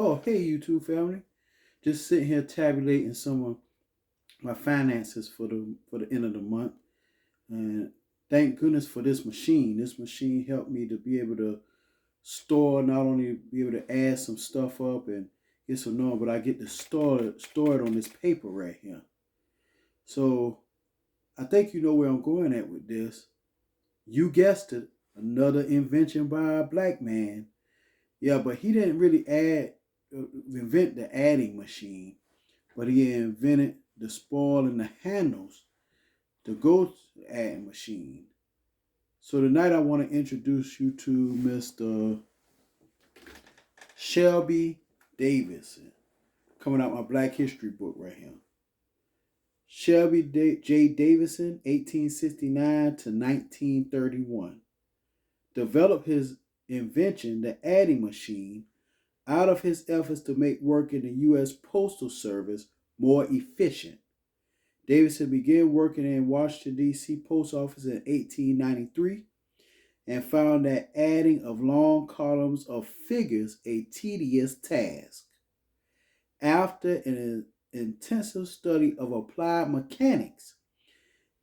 Oh, hey, YouTube family. Just sitting here tabulating some of my finances for the end of the month. And thank goodness for this machine. This machine helped me to be able to store, not only be able to add some stuff up and get some knowing, but I get to store it on this paper right here. So I think you know where I'm going at with this. You guessed it, another invention by a black man. Yeah, but he didn't really invent the adding machine, but he invented the spoil and the handles to go to the adding machine. So tonight I want to introduce you to Mr. Shelby Davidson, coming out my Black History book right here. Shelby J. Davidson, 1869 to 1931, developed his invention, the adding machine, out of his efforts to make work in the U.S. Postal Service more efficient. Davidson began working in Washington, D.C. post office in 1893 and found that adding of long columns of figures a tedious task. After an intensive study of applied mechanics,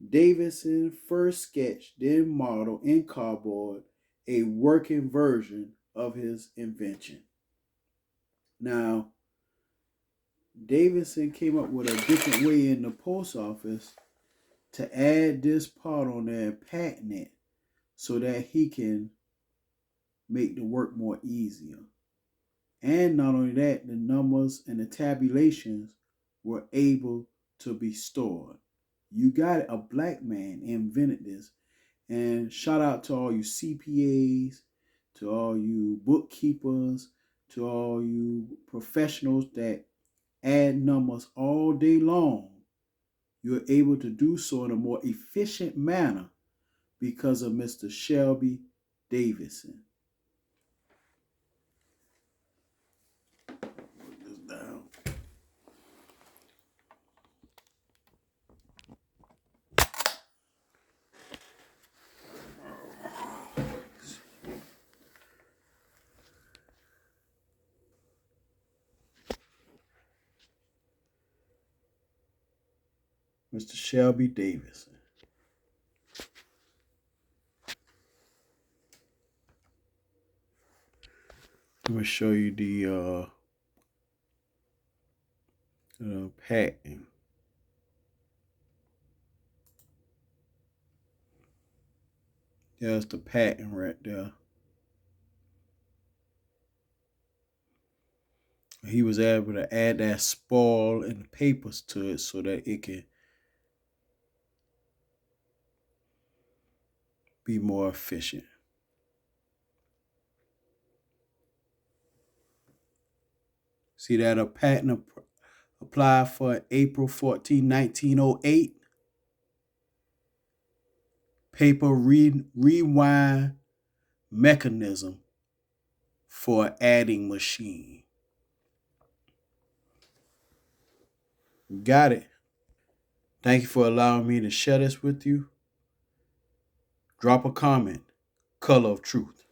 Davidson first sketched, then modeled in cardboard a working version of his invention. Now, Davidson came up with a different way in the post office to add this part on there and patent it so that he can make the work more easier. And not only that, the numbers and the tabulations were able to be stored. You got it. A black man invented this. And shout out to all you CPAs, to all you bookkeepers, to all you professionals that add numbers all day long. You're able to do so in a more efficient manner because of Mr. Shelby Davidson. Put this down. Mr. Shelby Davidson. I'm going to show you the patent. There's the patent right there. He was able to add that spoil and the papers to it so that it can be more efficient. See that a patent applied for April 14, 1908. Paper rewind mechanism for adding machine. Got it. Thank you for allowing me to share this with you. Drop a comment. Color of Truth.